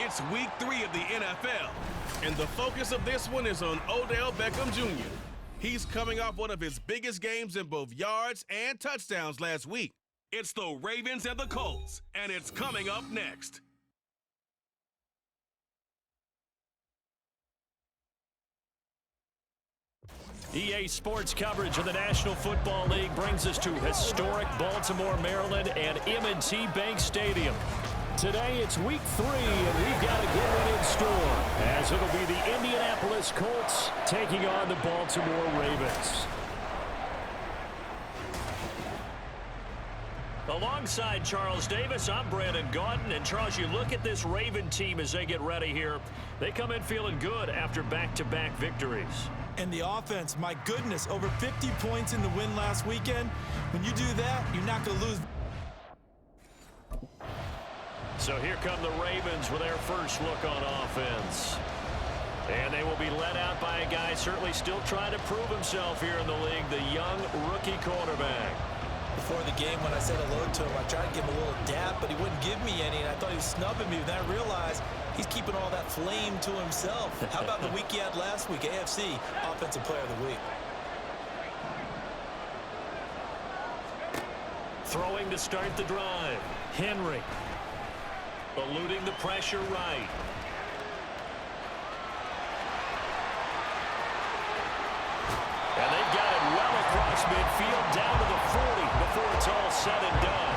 It's week 3 of the NFL, and the focus of this one is on Odell Beckham Jr. He's coming off one of his biggest games in both yards and touchdowns last week. It's the Ravens and the Colts, and it's coming up next. EA Sports coverage of the National Football League brings us to historic Baltimore, Maryland, and M&T Bank Stadium. Today it's week 3, and we've got a good one in store, as it'll be the Indianapolis Colts taking on the Baltimore Ravens. Alongside Charles Davis, I'm Brandon Gaudin. And Charles, you look at this Raven team as they get ready here. They come in feeling good after back-to-back victories. And the offense, my goodness, over 50 points in the win last weekend. When you do that, you're not going to lose. So here come the Ravens with their first look on offense. And they will be led out by a guy certainly still trying to prove himself here in the league, the young rookie quarterback. Before the game, when I said hello to him, I tried to give him a little dap, but he wouldn't give me any, and I thought he was snubbing me. Then I realized he's keeping all that flame to himself. How about the week he had last week? AFC Offensive Player of the Week. Throwing to start the drive. Henry. Eluding the pressure right. And they've got it well across midfield down to the 40 before it's all said and done.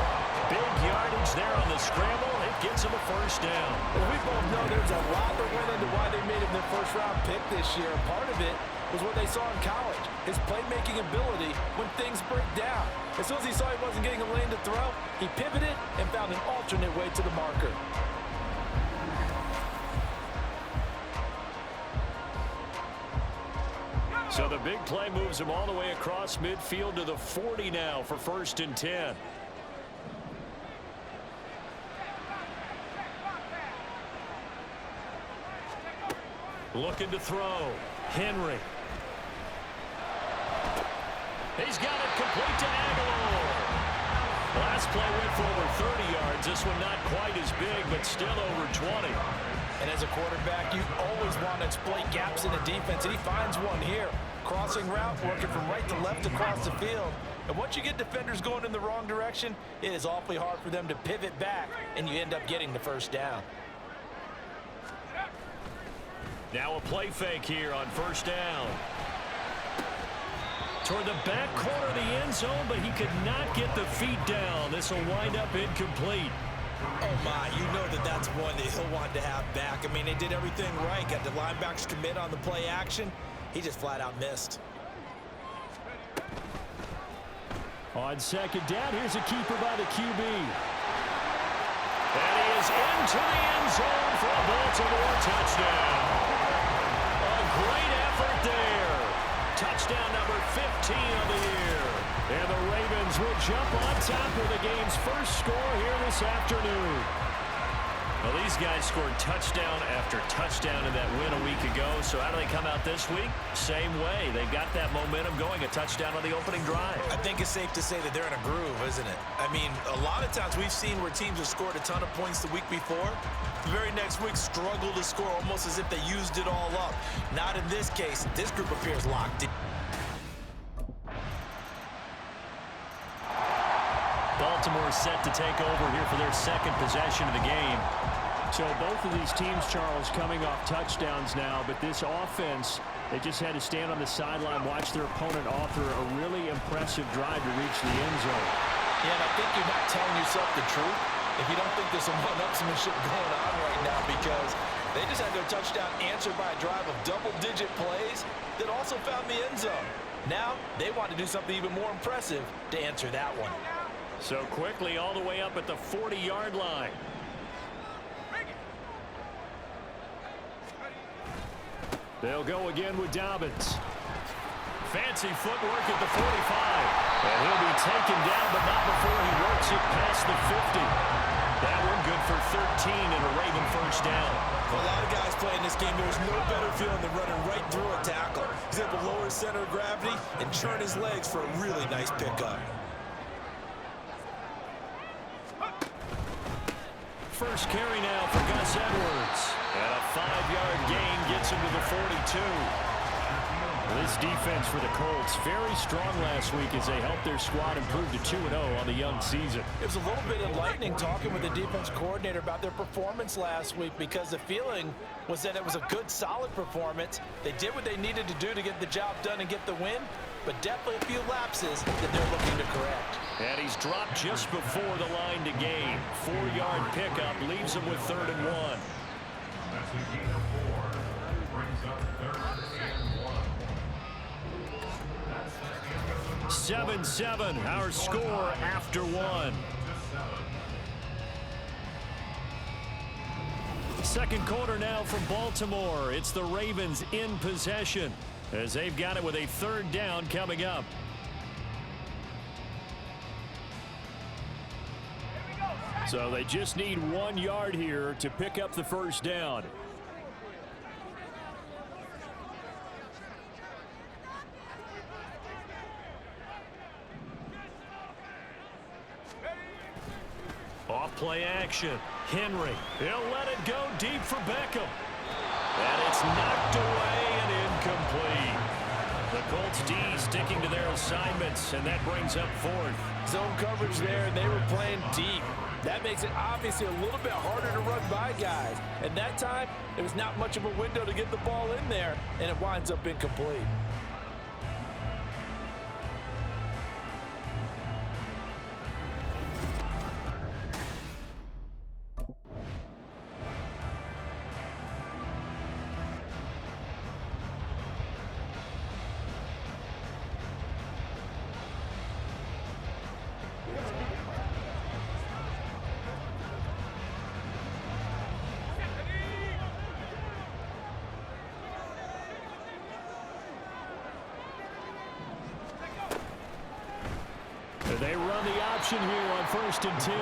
Big yardage there on the scramble. It gets them a first down. As we both know, there's a lot that went into why they made him their first-round pick this year. Part of it was what they saw in college, his playmaking ability when things break down. As soon as he saw he wasn't getting a lane to throw, he pivoted and found an alternate way to the marker. So the big play moves him all the way across midfield to the 40 now for 1st and 10. Looking to throw. Henry. He's got it complete to Aguilar. Last play went for over 30 yards. This one not quite as big, but still over 20. And as a quarterback, you always want to exploit gaps in the defense, and he finds one here. Crossing route, working from right to left across the field. And once you get defenders going in the wrong direction, it is awfully hard for them to pivot back, and you end up getting the first down. Now a play fake here on 1st down. Toward the back corner of the end zone, but he could not get the feet down. This will wind up incomplete. Oh, my, you know that's one that he'll want to have back. I mean, they did everything right. Got the linebackers commit on the play action. He just flat-out missed. On 2nd down, here's a keeper by the QB. And he is into the end zone for a Baltimore touchdown. A great effort there. Touchdown number 15 of the year. And the Ravens will jump on top of the game's first score here this afternoon. Well, these guys scored touchdown after touchdown in that win a week ago. So how do they come out this week? Same way. They got that momentum going, a touchdown on the opening drive. I think it's safe to say that they're in a groove, isn't it? I mean, a lot of times we've seen where teams have scored a ton of points the week before. The very next week struggle to score almost as if they used it all up. Not in this case. This group appears locked in. Baltimore set to take over here for their second possession of the game. So both of these teams, Charles, coming off touchdowns now, but this offense, they just had to stand on the sideline, watch their opponent author a really impressive drive to reach the end zone. Yeah, and I think you're not telling yourself the truth if you don't think there's some one-upsmanship going on right now, because they just had their touchdown answered by a drive of double-digit plays that also found the end zone. Now they want to do something even more impressive to answer that one. So quickly all the way up at the 40-yard line. They'll go again with Dobbins. Fancy footwork at the 45. And he'll be taken down, but not before he works it past the 50. That one good for 13 and a Raven first down. For a lot of guys playing this game, there's no better feeling than running right through a tackle. He's able to lower his center of gravity and churn his legs for a really nice pickup. First carry now for Gus Edwards. And a 5-yard gain gets him to the 42. This defense for the Colts, very strong last week as they helped their squad improve to 2-0 on the young season. It was a little bit enlightening talking with the defense coordinator about their performance last week, because the feeling was that it was a good, solid performance. They did what they needed to do to get the job done and get the win, but definitely a few lapses that they're looking to correct. And he's dropped just before the line to gain. 4-yard pickup leaves him with 3rd and 1. That's a gain of 4. Brings up 3rd and 1. 7-7, our score after 1. Second quarter now from Baltimore. It's the Ravens in possession as they've got it with a 3rd down coming up. So they just need 1 yard here to pick up the 1st down. Off play action. Henry. He'll let it go deep for Beckham. And it's knocked away and incomplete. The Colts D sticking to their assignments, and that brings up 4th. Zone coverage there, and they were playing deep. That makes it obviously a little bit harder to run by guys. And that time, there was not much of a window to get the ball in there, and it winds up incomplete. They run the option here on 1st and 10.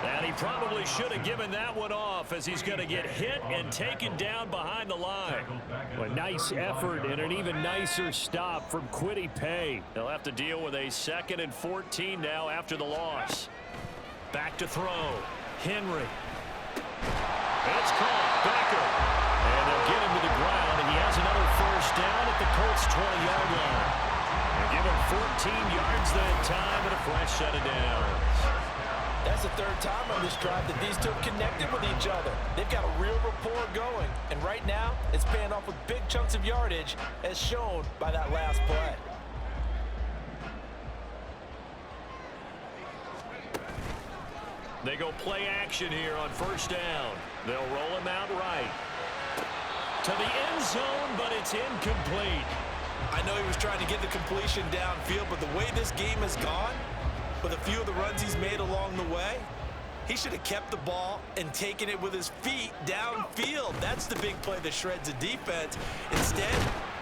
And he probably should have given that one off, as he's going to get hit and taken down behind the line. A nice effort and an even nicer stop from Kwity Paye. They'll have to deal with a 2nd and 14 now after the loss. Back to throw. Henry. It's caught. Becker. And they'll get him to the ground, and he has another 1st down at the Colts' 20-yard line. Give him 14 yards that time and a fresh set of downs. That's the 3rd time on this drive that these two have connected with each other. They've got a real rapport going. And right now, it's paying off with big chunks of yardage, as shown by that last play. They go play action here on 1st down. They'll roll him out right. To the end zone, but it's incomplete. I know he was trying to get the completion downfield, but the way this game has gone, with a few of the runs he's made along the way, he should have kept the ball and taken it with his feet downfield. That's the big play that shreds a defense. Instead,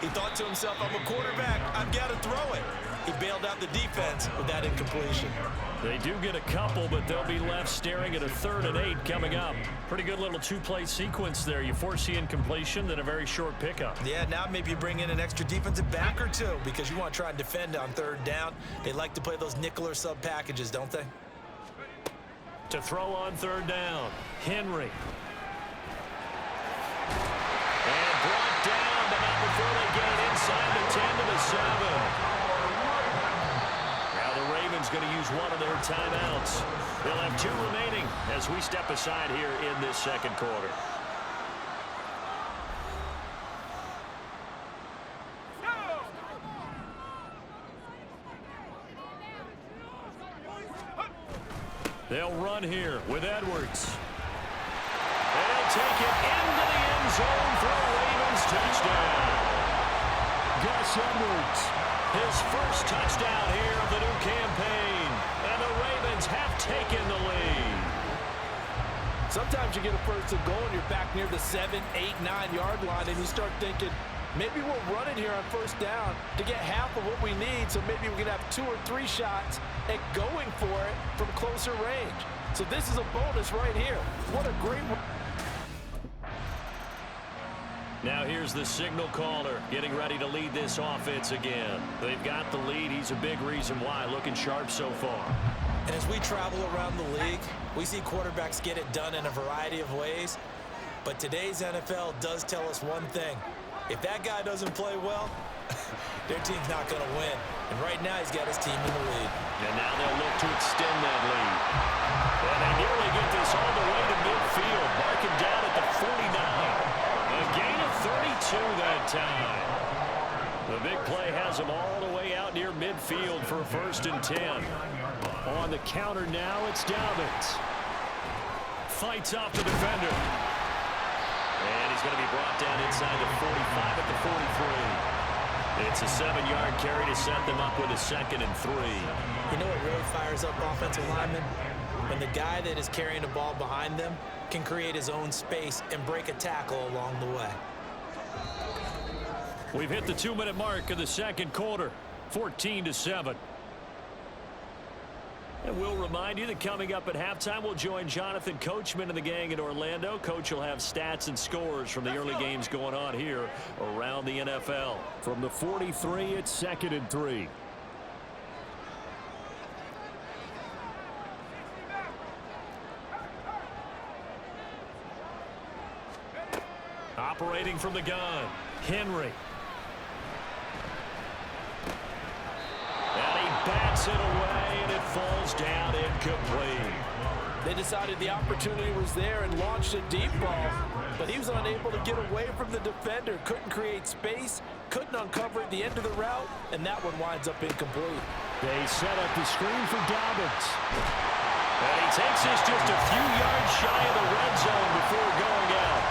he thought to himself, I'm a quarterback, I've got to throw it. He bailed out the defense with that incompletion. They do get a couple, but they'll be left staring at a 3rd and 8 coming up. Pretty good little 2-play sequence there. You force the incompletion, then a very short pickup. Yeah, now maybe you bring in an extra defensive back or two, because you want to try and defend on 3rd down. They like to play those nickel or sub packages, don't they? To throw on 3rd down, Henry. And brought down, but not before they get it inside the 10 to the 7. Now the Ravens going to use one of their timeouts. They'll have 2 remaining as we step aside here in this 2nd quarter. They'll run here with Edwards. And he'll take it into the end zone for a Ravens touchdown. Gus Edwards, his first touchdown here of the new campaign. And the Ravens have taken the lead. Sometimes you get a 1st and goal and you're back near the 7, 8, 9-yard line, and you start thinking, maybe we'll run it here on 1st down to get half of what we need, so maybe we can have 2 or 3 shots at going for it from closer range. So this is a bonus right here. What a great... Now here's the signal caller getting ready to lead this offense again. They've got the lead. He's a big reason why. Looking sharp so far. And as we travel around the league, we see quarterbacks get it done in a variety of ways. But today's NFL does tell us one thing. If that guy doesn't play well, their team's not going to win. And right now he's got his team in the lead. And now they'll look to extend that lead. And they nearly get this all the way to midfield. Marking down at the 49. A gain of 32 that time. The big play has them all the way out near midfield for a 1st and 10. On the counter now, it's Dobbins. Fights off the defender. And he's going to be brought down inside the 45 at the 43. It's a 7-yard carry to set them up with a 2nd and 3. You know what really fires up offensive linemen? When the guy that is carrying the ball behind them can create his own space and break a tackle along the way. We've hit the 2-minute mark of the 2nd quarter, 14-7. And we'll remind you that coming up at halftime, we'll join Jonathan Coachman and the gang in Orlando. Coach will have stats and scores from the early games going on here around the NFL. From the 43, it's 2nd and 3. Operating from the gun, Henry. And he bats it away, and it falls down incomplete. They decided the opportunity was there and launched a deep ball, but he was unable to get away from the defender. Couldn't create space, couldn't uncover at the end of the route, and that one winds up incomplete. They set up the screen for Dobbins. And he takes this just a few yards shy of the red zone before going out.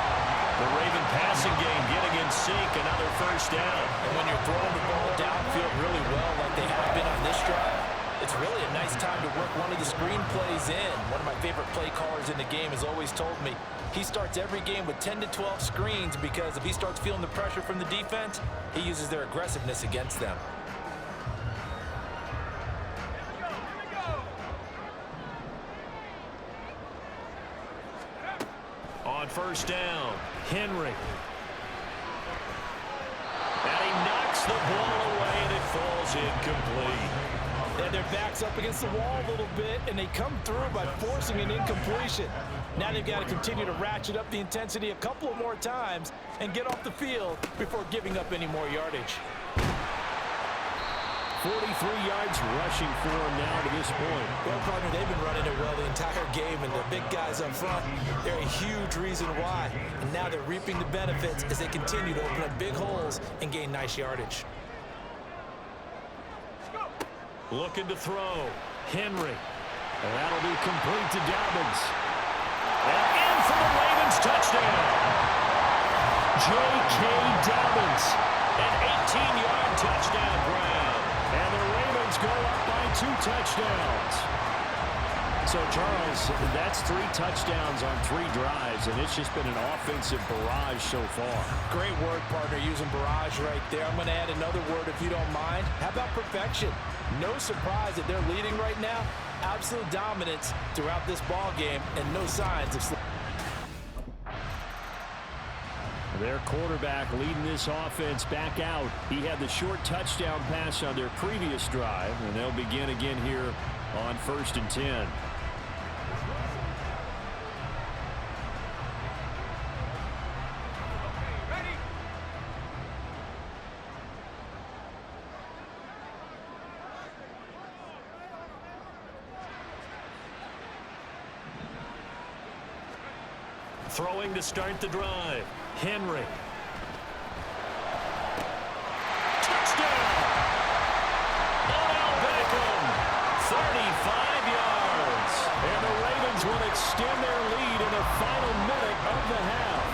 The Raven passing game getting in sync, another 1st down. And when you're throwing the ball downfield really well like they have been on this drive, it's really a nice time to work one of the screen plays in. One of my favorite play callers in the game has always told me he starts every game with 10 to 12 screens because if he starts feeling the pressure from the defense, he uses their aggressiveness against them. On 1st down, Henry. And he knocks the ball away, and it falls incomplete. And their back's up against the wall a little bit, and they come through by forcing an incompletion. Now they've got to continue to ratchet up the intensity a couple of more times and get off the field before giving up any more yardage. 43 yards rushing for him now to this point. Well, partner, they've been running it well the entire game, and the big guys up front, they're a huge reason why. And now they're reaping the benefits as they continue to open up big holes and gain nice yardage. Looking to throw. Henry. And that'll be complete to Dobbins. And in for the Ravens touchdown. J.K. Dobbins. An 18-yard touchdown grab. And the Ravens go up by 2 touchdowns. So, Charles, that's 3 touchdowns on 3 drives, and it's just been an offensive barrage so far. Great word, partner, using barrage right there. I'm going to add another word if you don't mind. How about perfection? No surprise that they're leading right now. Absolute dominance throughout this ball game, and no signs of slip. Their quarterback leading this offense back out. He had the short touchdown pass on their previous drive, and they'll begin again here on 1st and 10. Throwing to start the drive. Henry. Touchdown! Odell Beckham, 35 yards. And the Ravens will extend their lead in the final minute of the half.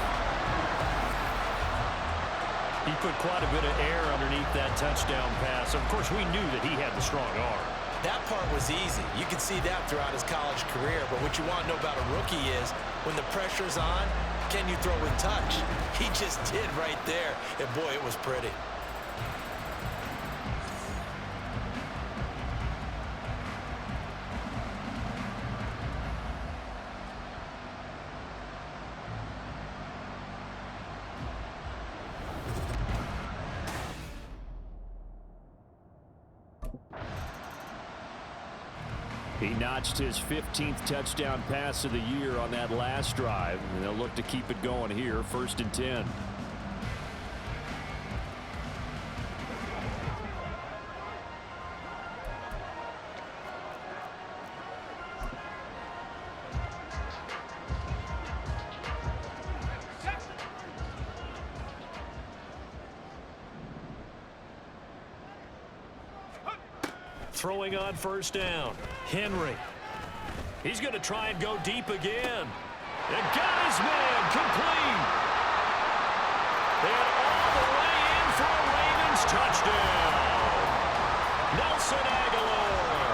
He put quite a bit of air underneath that touchdown pass. Of course, we knew that he had the strong arm. That part was easy. You could see that throughout his college career. But what you want to know about a rookie is when the pressure's on, can you throw with touch? He just did right there. And, boy, it was pretty. He notched his 15th touchdown pass of the year on that last drive, and they'll look to keep it going here, 1st and 10. Throwing on 1st down. Henry. He's going to try and go deep again. And got his man complete. And all the way in for a Ravens touchdown. Nelson Aguilar.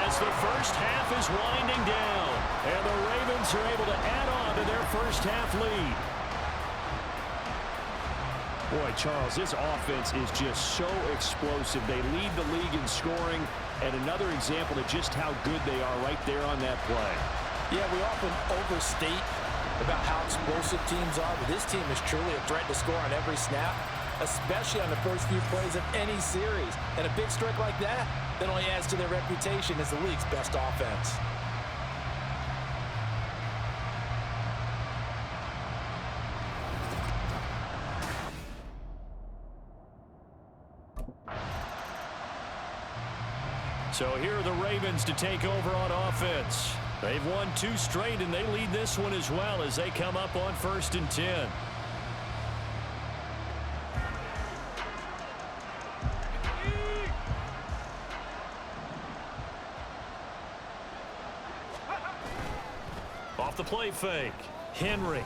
As the first half is winding down. And the Ravens are able to add on to their first half lead. Boy, Charles, this offense is just so explosive. They lead the league in scoring, and another example of just how good they are right there on that play. Yeah, we often overstate about how explosive teams are, but this team is truly a threat to score on every snap, especially on the first few plays of any series. And a big strike like that only adds to their reputation as the league's best offense. So here are the Ravens to take over on offense. They've won 2 straight, and they lead this one as well as they come up on 1st and 10. Off the play fake. Henry.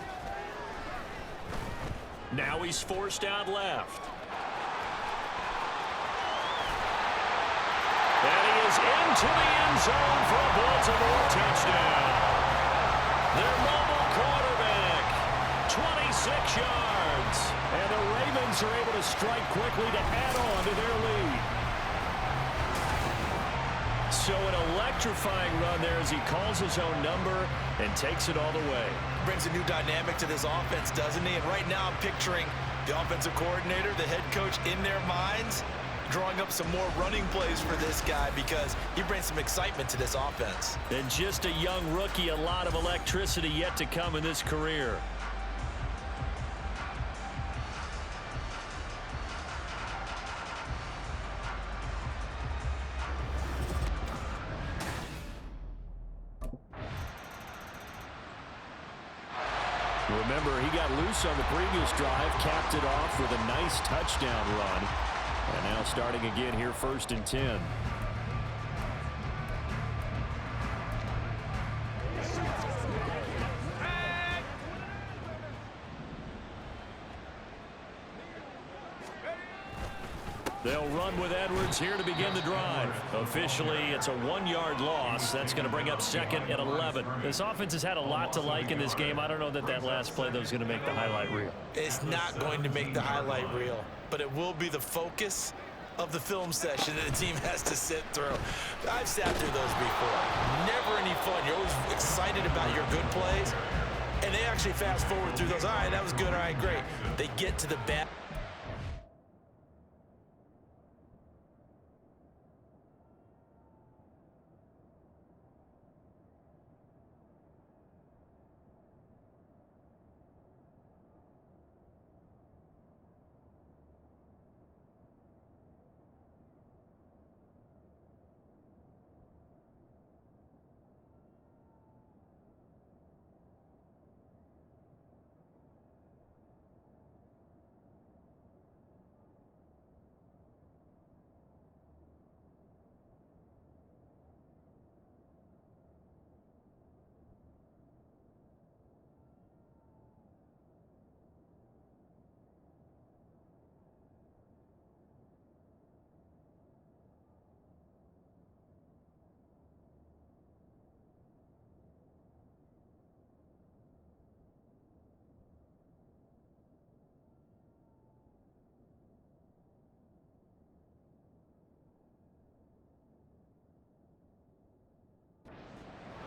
Now he's forced out left. And he is into the end zone for a Baltimore touchdown. Their mobile quarterback, 26 yards. And the Ravens are able to strike quickly to add on to their lead. So an electrifying run there as he calls his own number and takes it all the way. Brings a new dynamic to this offense, doesn't he? And right now I'm picturing the offensive coordinator, the head coach in their minds, drawing up some more running plays for this guy because he brings some excitement to this offense. And just a young rookie, a lot of electricity yet to come in this career. Remember, he got loose on the previous drive, capped it off with a nice touchdown run. And now starting again here, 1st and 10. They'll run with Edwards here to begin the drive. Officially, it's a 1-yard loss. That's going to bring up 2nd and 11. This offense has had a lot to like in this game. I don't know that that last play, though, is going to make the highlight reel. It's not going to make the highlight reel, but it will be the focus of the film session that the team has to sit through. I've sat through those before. Never any fun. You're always excited about your good plays, and they actually fast forward through those. All right, that was good. All right, great. They get to the bad.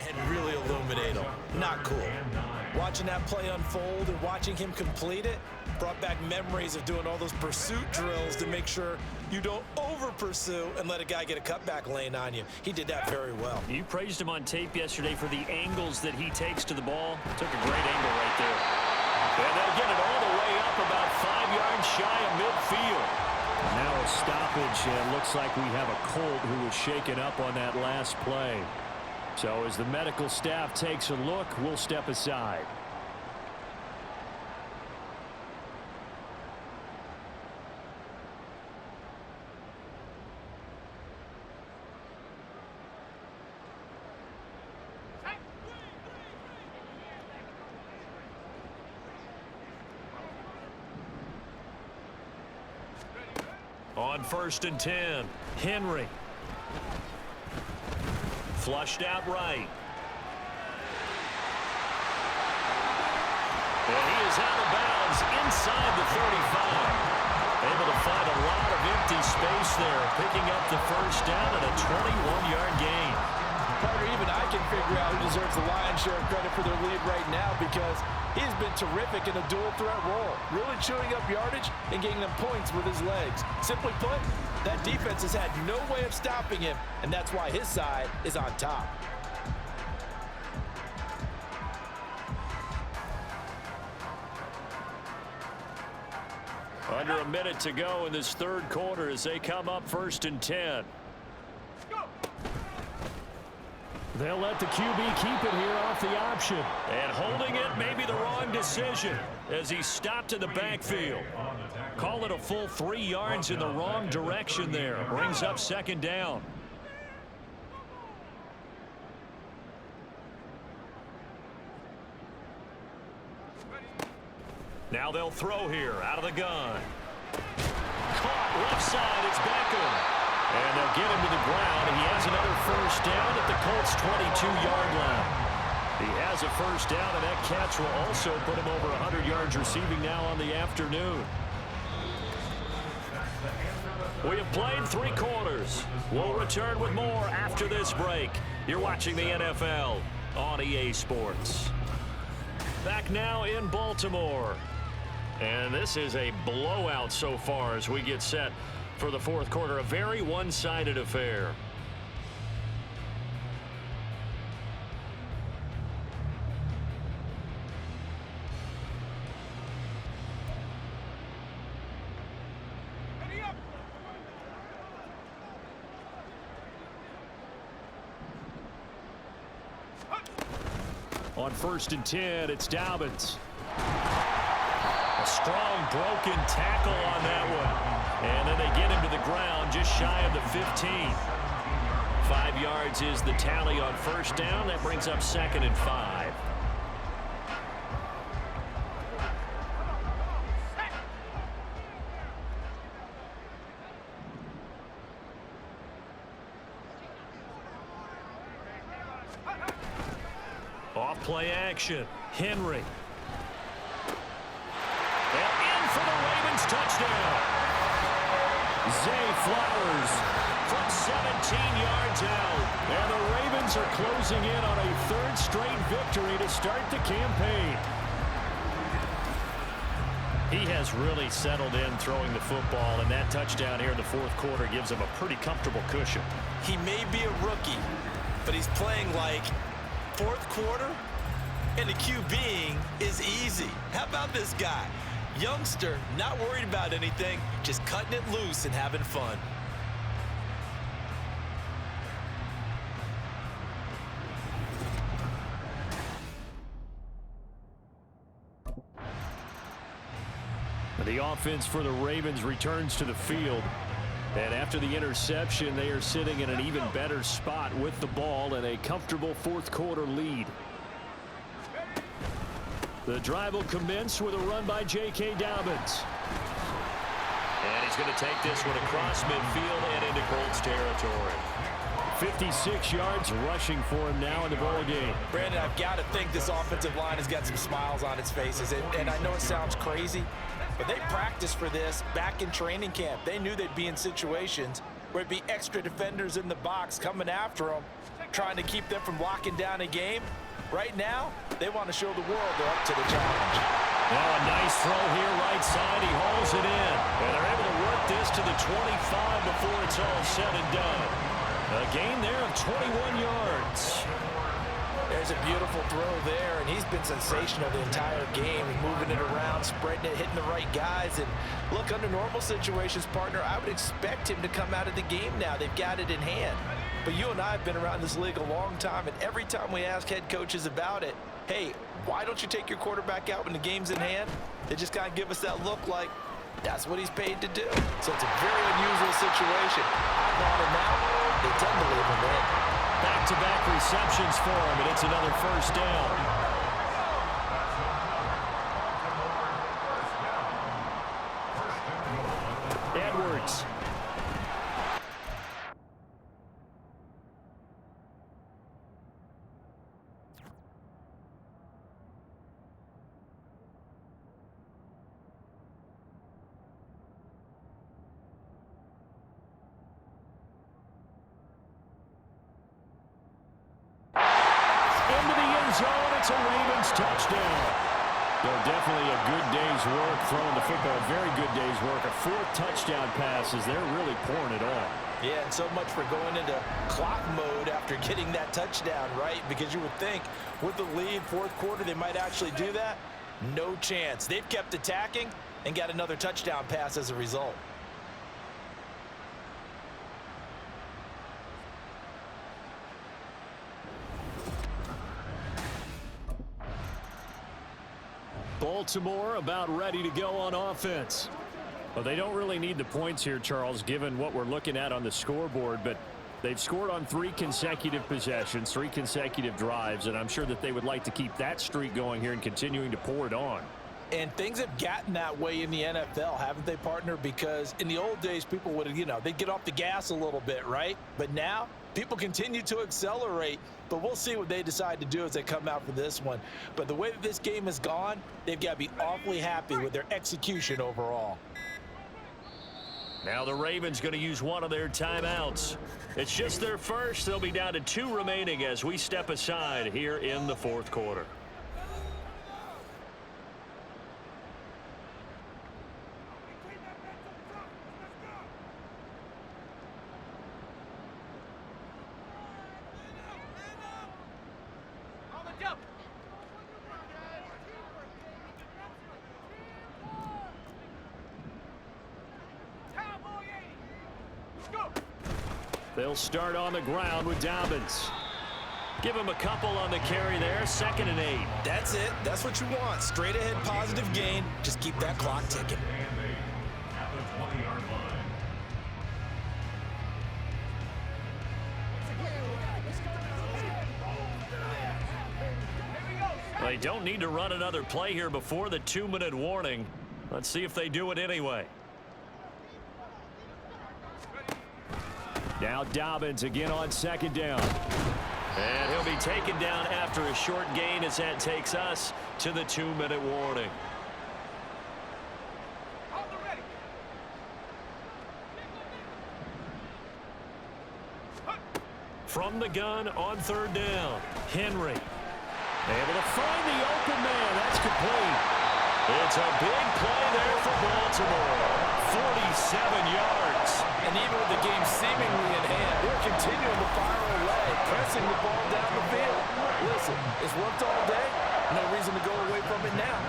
And really illuminate them. Not cool. Watching that play unfold and watching him complete it brought back memories of doing all those pursuit drills to make sure you don't over-pursue and let a guy get a cutback lane on you. He did that very well. You praised him on tape yesterday for the angles that he takes to the ball. Took a great angle right there. And they'll get it all the way up about 5 yards shy of midfield. Now a stoppage, and looks like we have a Colt who was shaken up on that last play. So as the medical staff takes a look, we'll step aside. On 1st and 10, Henry. Flushed out right. And he is out of bounds inside the 35. Able to find a lot of empty space there, picking up the first down and a 21-yard gain. Carter, even I can figure out who deserves the lion's share of credit for their lead right now, because he's been terrific in a dual threat role, really chewing up yardage and getting them points with his legs. Simply put, that defense has had no way of stopping him, and that's why his side is on top. Under a minute to go in this third quarter as they come up 1st and 10. They'll let the QB keep it here off the option. And holding it may be the wrong decision as he stopped in the backfield. Call it a full 3 yards in the wrong direction there. Brings up 2nd down. Now they'll throw here out of the gun. Caught left side. It's Beckham. And they'll get him to the ground. He has another first down at the Colts' 22-yard line. He has a first down, and that catch will also put him over 100 yards receiving now on the afternoon. We have played 3 quarters. We'll return with more after this break. You're watching the NFL on EA Sports. Back now in Baltimore. And this is a blowout so far as we get set for the fourth quarter. A very one-sided affair. On 1st and 10, it's Dobbins. A strong broken tackle on that one. And then they get him to the ground just shy of the 15. 5 yards is the tally on first down. That brings up 2nd and 5. Off play action. Henry. And in for the Ravens touchdown. Zay Flowers from 17 yards out. And the Ravens are closing in on a 3rd straight victory to start the campaign. He has really settled in throwing the football, and that touchdown here in the fourth quarter gives him a pretty comfortable cushion. He may be a rookie, but he's playing like fourth quarter, and the QBing is easy. How about this guy? Youngster, not worried about anything, just cutting it loose and having fun. The offense for the Ravens returns to the field. And after the interception, they are sitting in an even better spot with the ball and a comfortable fourth quarter lead. The drive will commence with a run by J.K. Dobbins. And he's going to take this one across midfield and into Colts territory. 56 yards rushing for him now in the ball game. Brandon, I've got to think this offensive line has got some smiles on its faces. And I know it sounds crazy, but they practiced for this back in training camp. They knew they'd be in situations where it'd be extra defenders in the box coming after them, trying to keep them from locking down a game. Right now, they want to show the world they're up to the challenge. Now a nice throw here right side. He hauls it in. And they're able to work this to the 25 before it's all said and done. A gain there of 21 yards. There's a beautiful throw there, and he's been sensational the entire game, moving it around, spreading it, hitting the right guys. And look, under normal situations, partner, I would expect him to come out of the game now. They've got it in hand. But you and I have been around this league a long time, and every time we ask head coaches about it, hey, why don't you take your quarterback out when the game's in hand? They just kind of give us that look like that's what he's paid to do. So it's a very unusual situation. I'm on it now. They tend to leave him in. Back-to-back receptions for him, and it's another first down. Edwards. It's a Ravens touchdown. Definitely a good day's work throwing the football. Very good day's work. A fourth touchdown pass as they're really pouring it on. Yeah, and so much for going into clock mode after getting that touchdown, right? Because you would think with the lead, fourth quarter, they might actually do that. No chance. They've kept attacking and got another touchdown pass as a result. Baltimore about ready to go on offense. Well, they don't really need the points here, Charles, given what we're looking at on the scoreboard, but they've scored on 3 consecutive possessions, 3 consecutive drives, and I'm sure that they would like to keep that streak going here and continuing to pour it on. And things have gotten that way in the NFL, haven't they, partner? Because in the old days, people would, they'd get off the gas a little bit, right? But now, people continue to accelerate, but we'll see what they decide to do as they come out for this one. But the way that this game has gone, they've got to be awfully happy with their execution overall. Now the Ravens going to use one of their timeouts. It's just their first. They'll be down to 2 remaining as we step aside here in the fourth quarter. They'll start on the ground with Dobbins. Give him a couple on the carry there. 2nd and 8. That's it. That's what you want. Straight ahead positive gain. Just keep that clock ticking. At the 20-yard line. They don't need to run another play here before the 2-minute warning. Let's see if they do it anyway. Now Dobbins again on 2nd down. And he'll be taken down after a short gain as that takes us to the 2-minute warning. From the gun on 3rd down, Henry able to find the open man. That's complete. It's a big play there for Baltimore. 47 yards. And even with the game seemingly in hand, they're continuing to fire away, pressing the ball down the field. Listen, it's worked all day. No reason to go away from it now.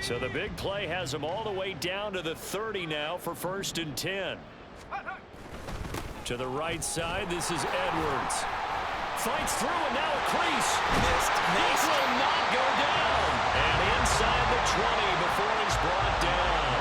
So the big play has them all the way down to the 30 now for 1st and 10. To the right side, this is Edwards. Fights through and now a crease. Missed. This will not go down. And inside the 20 before he's brought down.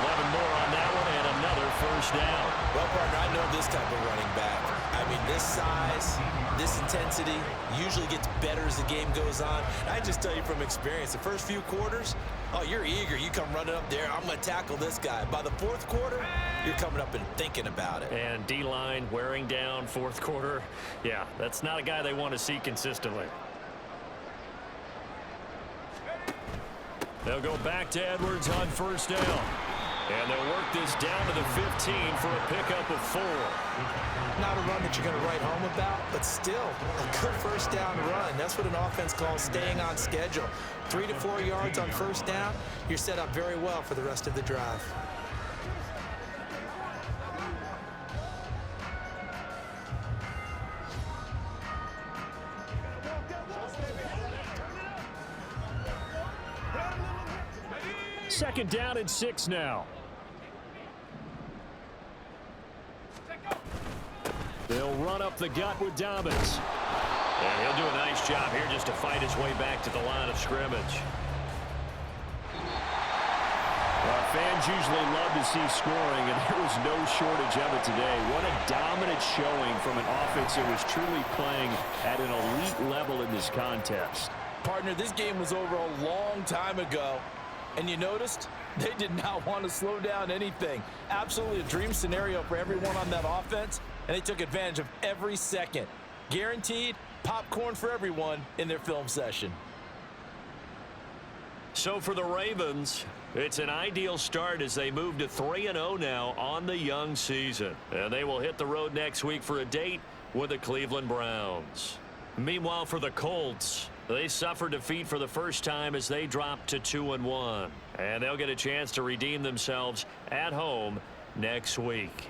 11 more on that one and another first down. Well, partner, I know this type of running back. I mean, this size, this intensity usually gets better as the game goes on. I just tell you from experience, the first few quarters, oh, you're eager. You come running up there, I'm going to tackle this guy. By the 4th quarter, you're coming up and thinking about it. And D-line wearing down 4th quarter. Yeah, that's not a guy they want to see consistently. They'll go back to Edwards on first down. And they'll work this down to the 15 for a pickup of 4. Not a run that you're going to write home about, but still a good first down run. That's what an offense calls staying on schedule. 3 to 4 yards on first down, you're set up very well for the rest of the drive. Second down and 6 now. They'll run up the gut with Dobbins. And he'll do a nice job here just to fight his way back to the line of scrimmage. Well, fans usually love to see scoring, and there was no shortage of it today. What a dominant showing from an offense that was truly playing at an elite level in this contest. Partner, this game was over a long time ago. And you noticed they did not want to slow down anything. Absolutely a dream scenario for everyone on that offense, and they took advantage of every second. Guaranteed popcorn for everyone in their film session. So for the Ravens, it's an ideal start as they move to 3-0 now on the young season. And they will hit the road next week for a date with the Cleveland Browns. Meanwhile, for the Colts, they suffered defeat for the first time as they dropped to 2-1. And they'll get a chance to redeem themselves at home next week.